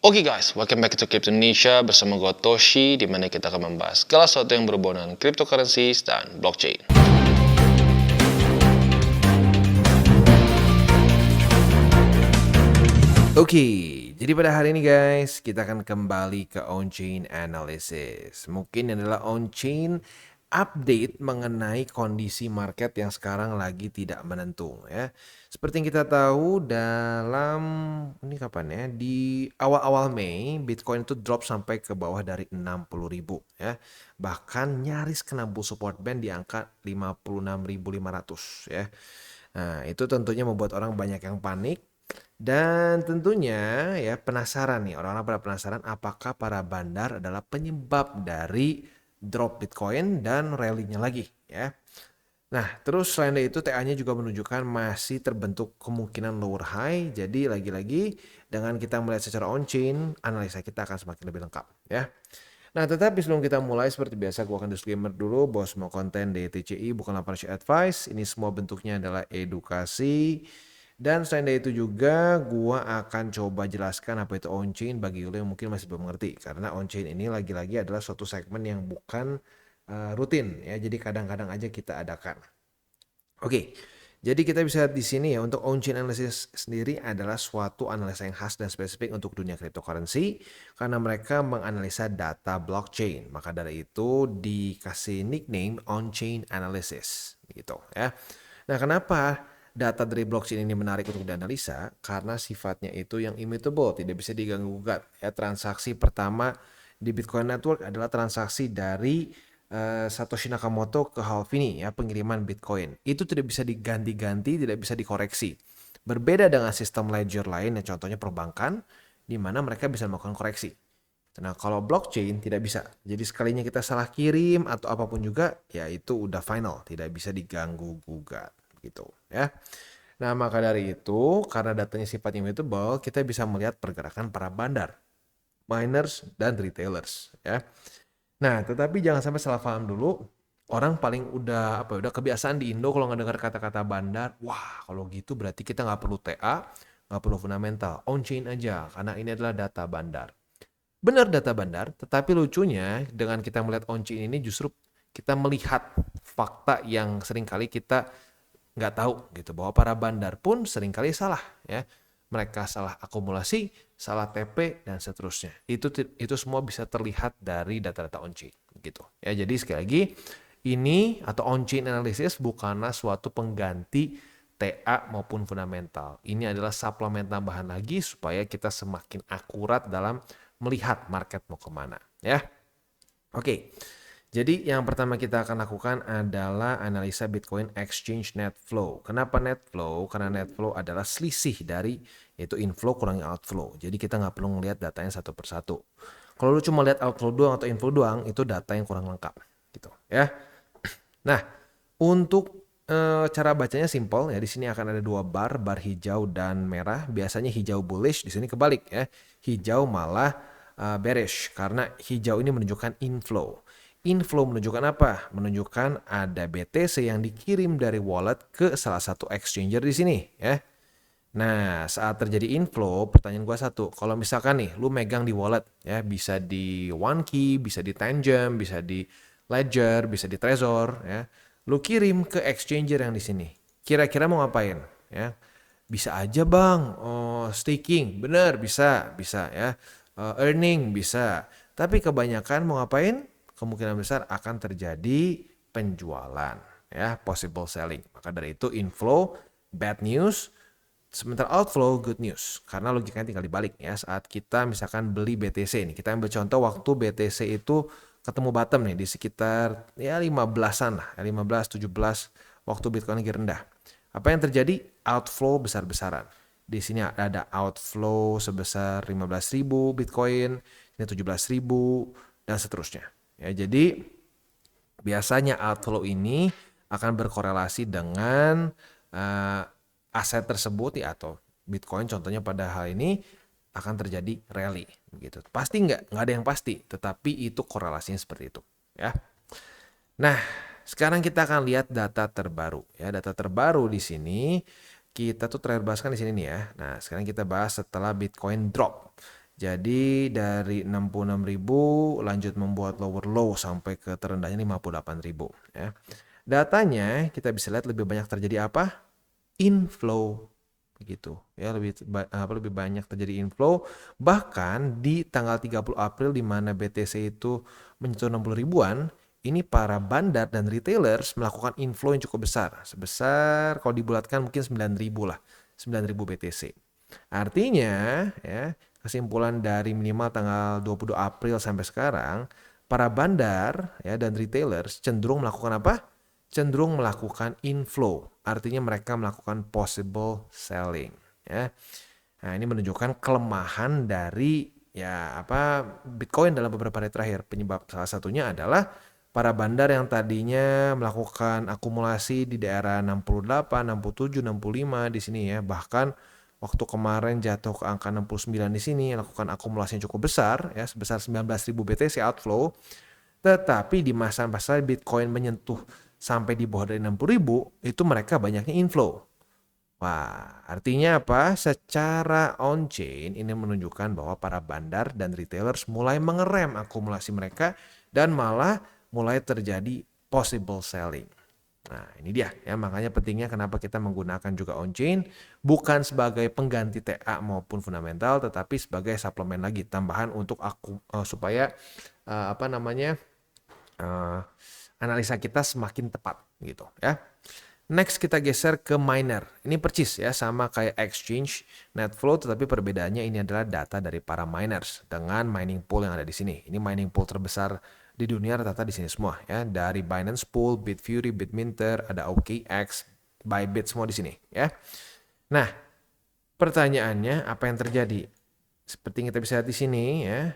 Oke guys, welcome back to Crypto Indonesia bersama gue Toshi, di mana kita akan membahas segala sesuatu yang berhubungan dengan cryptocurrencies dan blockchain. Oke, jadi pada hari ini guys, kita akan kembali ke on-chain analysis. Mungkin adalah on-chain update mengenai kondisi market yang sekarang lagi tidak menentu ya. Seperti yang kita tahu dalam ini kapan ya? Di awal-awal Mei, Bitcoin itu drop sampai ke bawah dari 60.000 ya. Bahkan nyaris kena support band di angka 56.500 ya. Nah, itu tentunya membuat orang banyak yang panik. Dan tentunya ya penasaran nih, orang-orang pada penasaran apakah para bandar adalah penyebab dari drop Bitcoin dan rally-nya lagi ya. Nah, terus selain dari itu TA-nya juga menunjukkan masih terbentuk kemungkinan lower high. Jadi lagi-lagi dengan kita melihat secara on-chain, analisa kita akan semakin lebih lengkap ya. Nah, tetapi sebelum kita mulai seperti biasa gue akan disclaimer dulu bahwa semua konten di TCI bukanlah financial advice. Ini semua bentuknya adalah edukasi. Dan selain dari itu juga gua akan coba jelaskan apa itu on-chain bagi lo yang mungkin masih belum mengerti. Karena on-chain ini lagi-lagi adalah suatu segmen yang bukan rutin ya. Jadi kadang-kadang aja kita adakan. Oke, jadi kita bisa lihat di sini ya untuk on-chain analysis sendiri adalah suatu analisa yang khas dan spesifik untuk dunia cryptocurrency karena mereka menganalisa data blockchain. Maka dari itu dikasih nickname on-chain analysis gitu ya. Nah, kenapa data dari blockchain ini menarik untuk dianalisa? Karena sifatnya itu yang immutable, tidak bisa diganggu-gugat. Ya, transaksi pertama di Bitcoin Network adalah transaksi dari Satoshi Nakamoto ke Halvini ya, pengiriman Bitcoin. Itu tidak bisa diganti-ganti, tidak bisa dikoreksi. Berbeda dengan sistem ledger lain yang contohnya perbankan di mana mereka bisa melakukan koreksi. Nah, kalau blockchain tidak bisa. Jadi sekalinya kita salah kirim atau apapun juga, ya itu udah final, tidak bisa diganggu gugat gitu ya. Nah, maka dari itu karena datanya sifatnya immutable, kita bisa melihat pergerakan para bandar, miners dan retailers ya. Nah, tetapi jangan sampai salah paham dulu. Orang paling udah kebiasaan di Indo kalau nggak dengar kata-kata bandar, wah kalau gitu berarti kita nggak perlu TA, nggak perlu fundamental, on-chain aja karena ini adalah data bandar. Benar data bandar, tetapi lucunya dengan kita melihat on-chain ini justru kita melihat fakta yang seringkali kita nggak tahu gitu bahwa para bandar pun seringkali salah ya. Mereka salah akumulasi, salah TP dan seterusnya. Itu semua bisa terlihat dari data-data on-chain gitu. Ya, jadi sekali lagi ini atau on-chain analysis bukanlah suatu pengganti TA maupun fundamental. Ini adalah suplemen tambahan lagi supaya kita semakin akurat dalam melihat market mau kemana ya. Oke. Jadi yang pertama kita akan lakukan adalah analisa Bitcoin Exchange Net Flow. Kenapa net flow? Karena net flow adalah selisih dari yaitu inflow kurangi outflow. Jadi kita nggak perlu melihat datanya satu persatu. Kalau lu cuma lihat outflow doang atau inflow doang, itu data yang kurang lengkap gitu ya. Nah, untuk cara bacanya simple ya. Di sini akan ada dua bar hijau dan merah. Biasanya hijau bullish, di sini kebalik ya. Hijau malah bearish karena hijau ini menunjukkan inflow. Inflow menunjukkan apa? Menunjukkan ada BTC yang dikirim dari wallet ke salah satu exchanger di sini ya. Nah, saat terjadi inflow, pertanyaan gua satu, kalau misalkan nih lu megang di wallet ya, bisa di OneKey, bisa di Tangent, bisa di Ledger, bisa di Trezor ya. Lu kirim ke exchanger yang di sini. Kira-kira mau ngapain ya? Bisa aja bang, oh, staking, bener bisa ya. Earning bisa. Tapi kebanyakan mau ngapain? Kemungkinan besar akan terjadi penjualan ya, possible selling. Maka dari itu inflow bad news, sementara outflow good news. Karena logikanya tinggal dibalik ya. Saat kita misalkan beli BTC nih, kita ambil contoh waktu BTC itu ketemu bottom nih di sekitar ya 15-an lah, 15 17 waktu Bitcoin lagi rendah. Apa yang terjadi? Outflow besar-besaran. Di sini ada outflow sebesar 15.000 Bitcoin, ini 17.000 dan seterusnya. Ya, jadi biasanya outflow ini akan berkorelasi dengan aset tersebut ya, atau Bitcoin contohnya pada hal ini akan terjadi rally gitu. Pasti nggak ada yang pasti, tetapi itu korelasinya seperti itu ya. Nah, sekarang kita akan lihat data terbaru ya. Data terbaru di sini kita tuh terakhir bahas kan di sini nih ya. Nah, sekarang kita bahas setelah Bitcoin drop. Jadi dari 66.000 lanjut membuat lower low sampai ke terendahnya 58.000 ya. Datanya kita bisa lihat lebih banyak terjadi apa? Inflow begitu ya, lebih banyak terjadi inflow, bahkan di tanggal 30 April di mana BTC itu menyentuh 60 ribuan, ini para bandar dan retailers melakukan inflow yang cukup besar, sebesar kalau dibulatkan mungkin 9.000 lah, 9.000 BTC. Artinya ya, kesimpulan dari minimal tanggal 22 April sampai sekarang, para bandar ya dan retailers cenderung melakukan apa? Cenderung melakukan inflow, artinya mereka melakukan possible selling ya. Nah, ini menunjukkan kelemahan dari Bitcoin dalam beberapa hari terakhir. Penyebab salah satunya adalah para bandar yang tadinya melakukan akumulasi di daerah 68, 67, 65 di sini ya. Bahkan waktu kemarin jatuh ke angka 69 di sini, lakukan akumulasi yang cukup besar ya, sebesar 19.000 BTC outflow. Tetapi di masa-masa Bitcoin menyentuh sampai di bawah dari 60.000, itu mereka banyaknya inflow. Wah, artinya apa? Secara on-chain ini menunjukkan bahwa para bandar dan retailers mulai mengerem akumulasi mereka dan malah mulai terjadi possible selling. Nah, ini dia ya, makanya pentingnya kenapa kita menggunakan juga on-chain bukan sebagai pengganti TA maupun fundamental, tetapi sebagai suplemen lagi, tambahan untuk supaya analisa kita semakin tepat gitu ya. Next kita geser ke miner. Ini percis ya, sama kayak exchange net flow, tetapi perbedaannya ini adalah data dari para miners dengan mining pool yang ada di sini. Ini mining pool terbesar di dunia rata-rata di sini semua ya. Dari Binance Pool, Bitfury, Bitminter, ada OKX, Bybit semua di sini ya. Nah, pertanyaannya apa yang terjadi? Seperti yang kita bisa lihat di sini ya,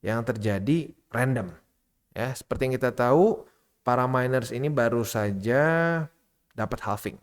yang terjadi random. Ya, seperti yang kita tahu, para miners ini baru saja dapat halving.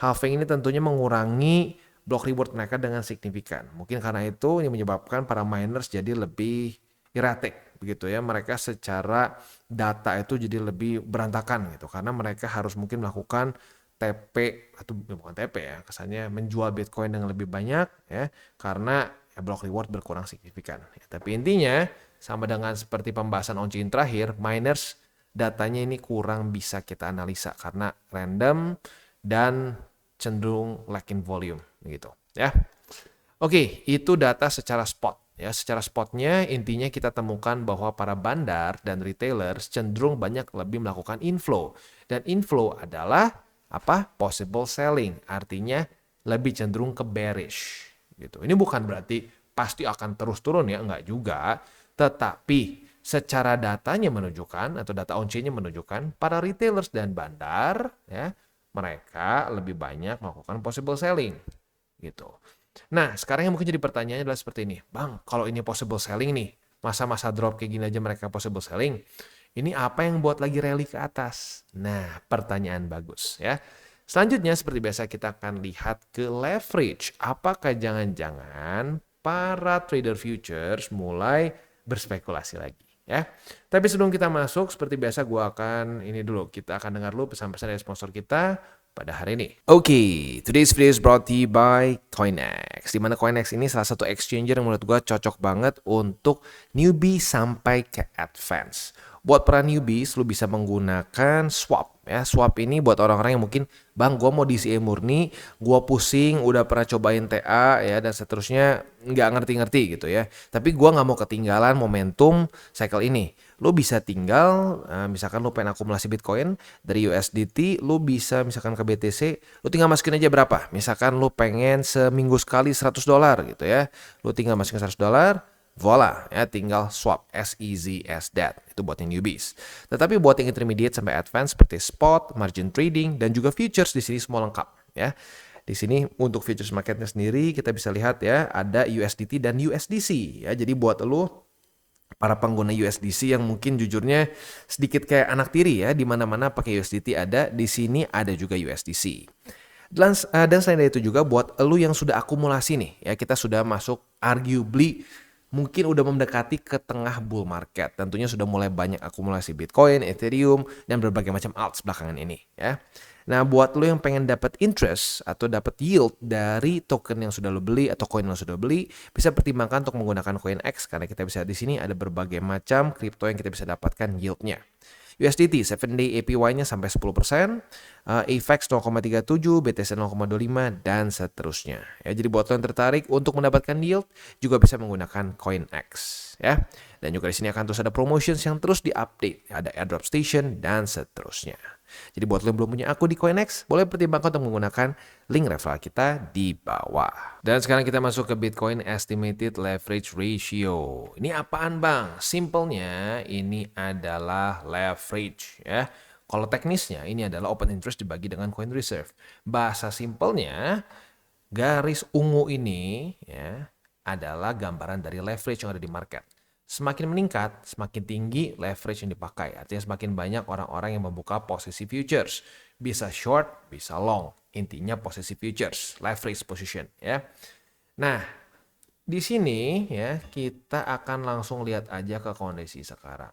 Halving ini tentunya mengurangi block reward mereka dengan signifikan. Mungkin karena itu ini menyebabkan para miners jadi lebih erratic begitu ya. Mereka secara data itu jadi lebih berantakan gitu karena mereka harus mungkin melakukan TP atau bukan TP ya, kesannya menjual Bitcoin dengan lebih banyak ya karena block reward berkurang signifikan. Ya, tapi intinya sama dengan seperti pembahasan on-chain terakhir, miners datanya ini kurang bisa kita analisa karena random dan cenderung lacking volume gitu ya. Oke, itu data secara spot ya. Secara spotnya intinya kita temukan bahwa para bandar dan retailers cenderung banyak lebih melakukan inflow, dan inflow adalah apa? Possible selling, artinya lebih cenderung ke bearish gitu. Ini bukan berarti pasti akan terus turun ya, enggak juga, tetapi secara datanya menunjukkan atau data on-chain-nya menunjukkan para retailers dan bandar ya, mereka lebih banyak melakukan possible selling gitu. Nah, sekarang yang mungkin jadi pertanyaannya adalah seperti ini. Bang, kalau ini possible selling nih, masa-masa drop kayak gini aja mereka possible selling, ini apa yang buat lagi rally ke atas? Nah, pertanyaan bagus ya. Selanjutnya seperti biasa kita akan lihat ke leverage. Apakah jangan-jangan para trader futures mulai berspekulasi lagi? Ya, tapi sebelum kita masuk, seperti biasa kita akan dengar dulu pesan-pesan dari sponsor kita pada hari ini. Oke, today's video is brought to you by Coinex. Dimana Coinex ini salah satu exchanger yang menurut gue cocok banget untuk newbie sampai ke advance. Buat para newbies, lu bisa menggunakan swap. Ya, swap ini buat orang-orang yang mungkin, bang, gue mau DCA murni, gue pusing, udah pernah cobain TA ya dan seterusnya, nggak ngerti-ngerti gitu ya. Tapi gue nggak mau ketinggalan momentum cycle ini. Lu bisa tinggal, misalkan lu pengen akumulasi Bitcoin dari USDT, lu bisa misalkan ke BTC, lu tinggal masukin aja berapa. Misalkan lu pengen seminggu sekali $100 gitu ya, lu tinggal masukin $100. Voila, ya tinggal swap, as easy as that. Itu buat yang newbies. Tetapi buat yang intermediate sampai advance seperti spot, margin trading, dan juga futures di sini semua lengkap ya. Di sini untuk futures marketnya sendiri kita bisa lihat ya, ada USDT dan USDC ya. Jadi buat lu para pengguna USDC yang mungkin jujurnya sedikit kayak anak tiri ya, di mana-mana pakai USDT ada, di sini ada juga USDC. Dan selain dari itu juga buat lu yang sudah akumulasi nih ya, kita sudah masuk arguably mungkin udah mendekati ke tengah bull market. Tentunya sudah mulai banyak akumulasi Bitcoin, Ethereum, dan berbagai macam alts belakangan ini ya. Nah, buat lo yang pengen dapat interest atau dapat yield dari token yang sudah lo beli atau koin yang sudah beli, bisa pertimbangkan untuk menggunakan CoinX karena kita bisa di sini ada berbagai macam kripto yang kita bisa dapatkan yieldnya. USDT 7-day APY-nya sampai 10%, AVAX 0,37, BTC 0,25, dan seterusnya. Ya, jadi buat lo yang tertarik untuk mendapatkan yield, juga bisa menggunakan CoinX. Ya. Dan juga di sini akan terus ada promotions yang terus diupdate. Ada airdrop station, dan seterusnya. Jadi buat lo yang belum punya akun di CoinX, boleh pertimbangkan untuk menggunakan link referral kita di bawah. Dan sekarang kita masuk ke Bitcoin Estimated Leverage Ratio. Ini apaan bang? Simpelnya ini adalah leverage ya. Kalau teknisnya ini adalah open interest dibagi dengan coin reserve. Bahasa simpelnya garis ungu ini ya adalah gambaran dari leverage yang ada di market. Semakin meningkat, semakin tinggi leverage yang dipakai. Artinya semakin banyak orang-orang yang membuka posisi futures. Bisa short, bisa long. Intinya posisi futures, leverage position ya. Nah, di sini ya kita akan langsung lihat aja ke kondisi sekarang.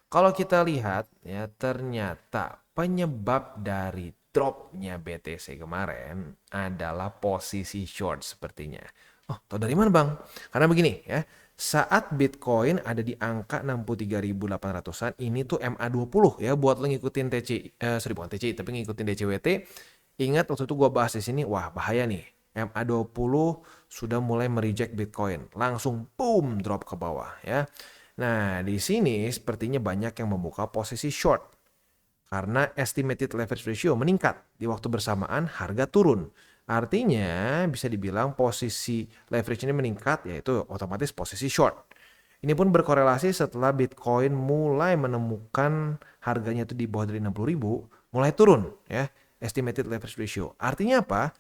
Kalau kita lihat ya ternyata penyebab dari dropnya BTC kemarin adalah posisi short sepertinya. Oh, tau dari mana bang? Karena begini ya, saat Bitcoin ada di angka 63.800-an, ini tuh MA20 ya buat lo ngikutin bukan TCI, tapi ngikutin DCWT. Ingat waktu itu gue bahas di sini, wah bahaya nih. MA20 sudah mulai mereject Bitcoin, langsung boom drop ke bawah ya. Nah, di sini sepertinya banyak yang membuka posisi short karena estimated leverage ratio meningkat di waktu bersamaan harga turun. Artinya bisa dibilang posisi leverage ini meningkat yaitu otomatis posisi short. Ini pun berkorelasi setelah Bitcoin mulai menemukan harganya itu di bawah dari 60.000, mulai turun ya estimated leverage ratio. Artinya apa?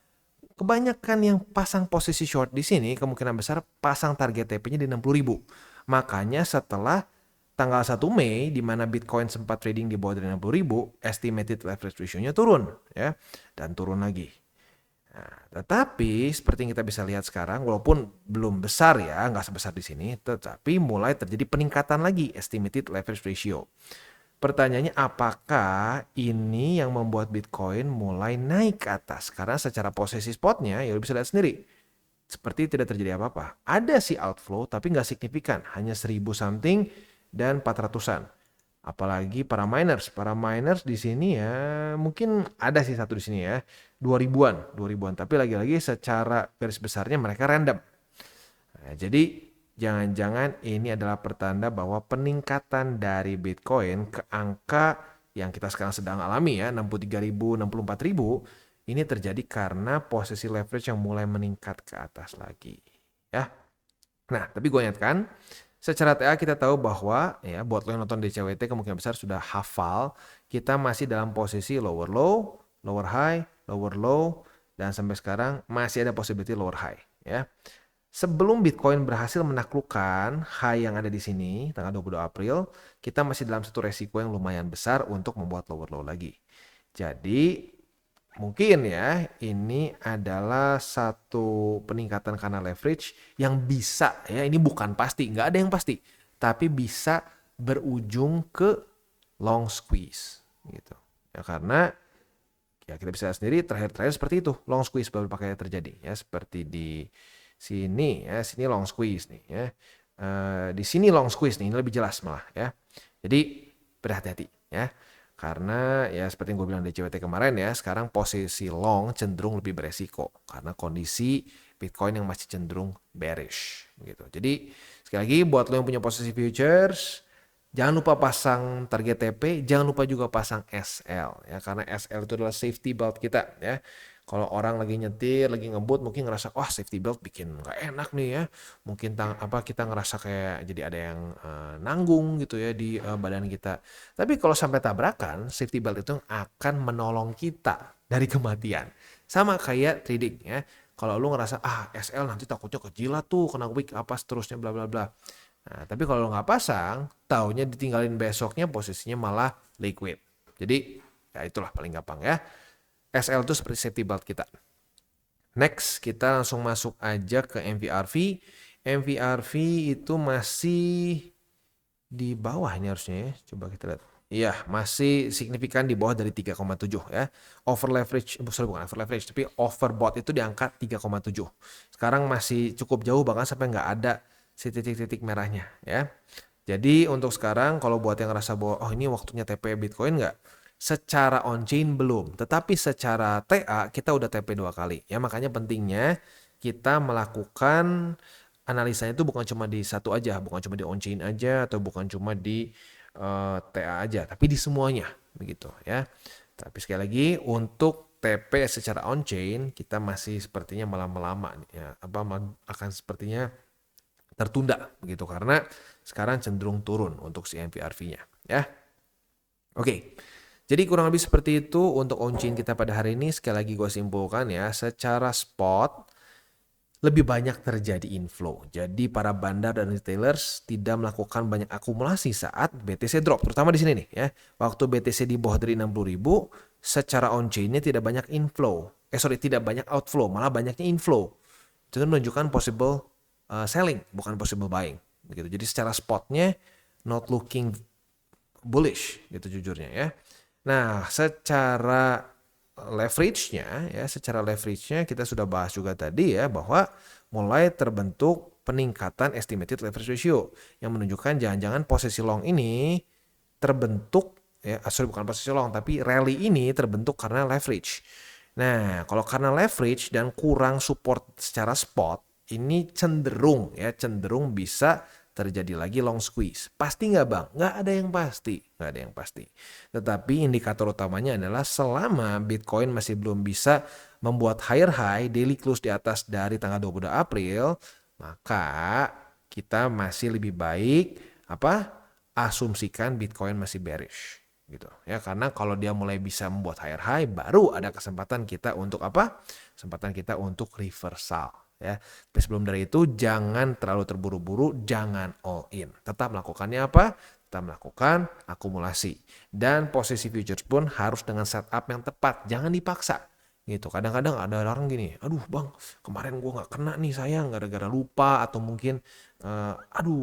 Kebanyakan yang pasang posisi short di sini kemungkinan besar pasang target TP-nya di 60.000. Makanya setelah tanggal 1 Mei di mana Bitcoin sempat trading di bawah dari 60.000, estimated leverage ratio-nya turun ya dan turun lagi. Nah, tetapi seperti yang kita bisa lihat sekarang, walaupun belum besar ya, nggak sebesar di sini, tetapi mulai terjadi peningkatan lagi estimated leverage ratio. Pertanyaannya apakah ini yang membuat Bitcoin mulai naik ke atas? Karena secara posisi spotnya ya bisa lihat sendiri. Seperti tidak terjadi apa-apa. Ada sih outflow tapi nggak signifikan. Hanya 1000 something dan 400-an. Apalagi para miners. Para miners di sini ya mungkin ada sih satu di sini ya. 2000-an. Tapi lagi-lagi secara garis besarnya mereka random. Nah, jadi jangan-jangan ini adalah pertanda bahwa peningkatan dari Bitcoin ke angka yang kita sekarang sedang alami ya, 63.000, 64.000, ini terjadi karena posisi leverage yang mulai meningkat ke atas lagi. Ya. Nah, tapi gue ingatkan, secara TA kita tahu bahwa ya buat lo yang nonton DCWT kemungkinan besar sudah hafal, kita masih dalam posisi lower low, lower high, lower low, dan sampai sekarang masih ada possibility lower high. Ya. Sebelum Bitcoin berhasil menaklukkan high yang ada di sini, tanggal 22 April, kita masih dalam satu resiko yang lumayan besar untuk membuat lower low lagi. Jadi, mungkin ya, ini adalah satu peningkatan karena leverage yang bisa, ya ini bukan pasti, nggak ada yang pasti, tapi bisa berujung ke long squeeze, gitu. Ya karena ya kita bisa sendiri terakhir seperti itu, long squeeze beberapa kali terjadi, ya seperti di sini ya, sini long squeeze nih ya. Di sini long squeeze nih, ini lebih jelas malah ya. Jadi berhati-hati ya. Karena ya seperti yang gue bilang di CWT kemarin ya, sekarang posisi long cenderung lebih beresiko karena kondisi Bitcoin yang masih cenderung bearish gitu. Jadi sekali lagi buat lo yang punya posisi futures, jangan lupa pasang target TP, jangan lupa juga pasang SL ya, karena SL itu adalah safety belt kita ya. Kalau orang lagi nyetir, lagi ngebut mungkin ngerasa wah safety belt bikin nggak enak nih ya. Mungkin kita ngerasa kayak jadi ada yang nanggung gitu ya di badan kita. Tapi kalau sampai tabrakan, safety belt itu akan menolong kita dari kematian. Sama kayak trading ya. Kalau lu ngerasa SL nanti takutnya kejilat tuh kena wick apa seterusnya bla bla bla. Nah, tapi kalau lu nggak pasang, taunya ditinggalin besoknya posisinya malah liquid. Jadi ya itulah paling gampang ya. SL itu seperti safety belt kita. Next, kita langsung masuk aja ke MVRV. MVRV itu masih di bawah ini harusnya ya. Coba kita lihat. Iya, masih signifikan di bawah dari 3,7 ya. Over leverage, bukan over leverage, tapi overbought itu di angka 3,7. Sekarang masih cukup jauh, bahkan sampai nggak ada si titik-titik merahnya ya. Jadi untuk sekarang kalau buat yang ngerasa bahwa oh ini waktunya TP Bitcoin nggak? Secara on-chain belum, tetapi secara TA kita udah TP 2 kali. Ya makanya pentingnya kita melakukan analisanya itu bukan cuma di satu aja, bukan cuma di on-chain aja atau bukan cuma di TA aja, tapi di semuanya begitu ya. Tapi sekali lagi untuk TP secara on-chain kita masih sepertinya malah melama ya, akan sepertinya tertunda begitu karena sekarang cenderung turun untuk si NVRV-nya ya. Oke. Jadi kurang lebih seperti itu untuk on-chain kita pada hari ini. Sekali lagi gue simpulkan ya, secara spot lebih banyak terjadi inflow. Jadi para bandar dan retailers tidak melakukan banyak akumulasi saat BTC drop, terutama di sini nih ya. Waktu BTC di bawah dari 60.000, secara on-chainnya tidak banyak inflow. Tidak banyak outflow, malah banyaknya inflow. Itu menunjukkan possible selling, bukan possible buying. Begitu. Jadi secara spotnya not looking bullish gitu jujurnya ya. Nah, secara leverage-nya kita sudah bahas juga tadi ya bahwa mulai terbentuk peningkatan estimated leverage ratio yang menunjukkan jangan-jangan posisi long ini terbentuk ya, bukan posisi long tapi rally ini terbentuk karena leverage. Nah, kalau karena leverage dan kurang support secara spot, ini cenderung bisa terjadi lagi long squeeze. Pasti nggak bang? Nggak ada yang pasti. Tetapi indikator utamanya adalah selama Bitcoin masih belum bisa membuat higher high, daily close di atas dari tanggal 22 April, maka kita masih lebih baik asumsikan Bitcoin masih bearish gitu ya, karena kalau dia mulai bisa membuat higher high baru ada kesempatan kita untuk reversal ya. Tapi sebelum dari itu jangan terlalu terburu-buru, jangan all in. Tetap melakukannya Tetap melakukan akumulasi. Dan posisi futures pun harus dengan setup yang tepat, jangan dipaksa gitu. Kadang-kadang ada orang gini, aduh bang kemarin gue nggak kena nih sayang gara-gara lupa atau mungkin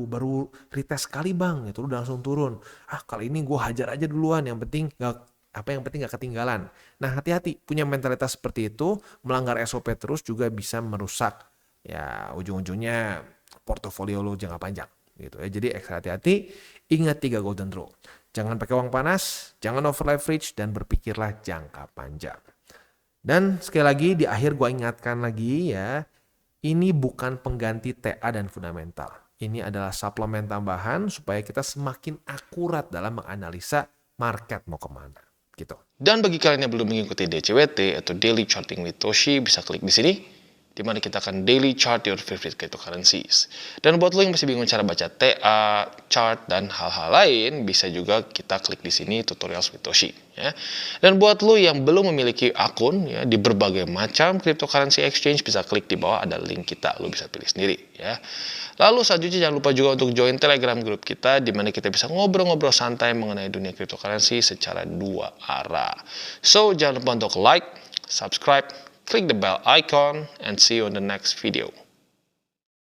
baru retest sekali bang gitu udah langsung turun. Kali ini gue hajar aja duluan, yang penting nggak ketinggalan. Nah hati-hati, punya mentalitas seperti itu melanggar SOP terus juga bisa merusak ya ujung-ujungnya portofolio lo jangka panjang gitu ya. Jadi ekstra hati-hati, ingat 3 golden rule. Jangan pakai uang panas, jangan over leverage, dan berpikirlah jangka panjang. Dan sekali lagi di akhir gue ingatkan lagi ya, ini bukan pengganti TA dan fundamental. Ini adalah suplemen tambahan supaya kita semakin akurat dalam menganalisa market mau kemana gitu. Dan bagi kalian yang belum mengikuti DCWT atau Daily Charting with Toshi, bisa klik di sini, di mana kita akan daily chart your favorite cryptocurrencies. Dan buat lo yang masih bingung cara baca TA, chart, dan hal-hal lain, bisa juga kita klik di sini tutorials with Toshi. Ya. Dan buat lo yang belum memiliki akun ya, di berbagai macam cryptocurrency exchange, bisa klik di bawah ada link kita, lo bisa pilih sendiri. Ya. Lalu selanjutnya jangan lupa juga untuk join Telegram group kita, di mana kita bisa ngobrol-ngobrol santai mengenai dunia cryptocurrency secara 2 arah. So jangan lupa untuk like, subscribe, click the bell icon, and see you on the next video.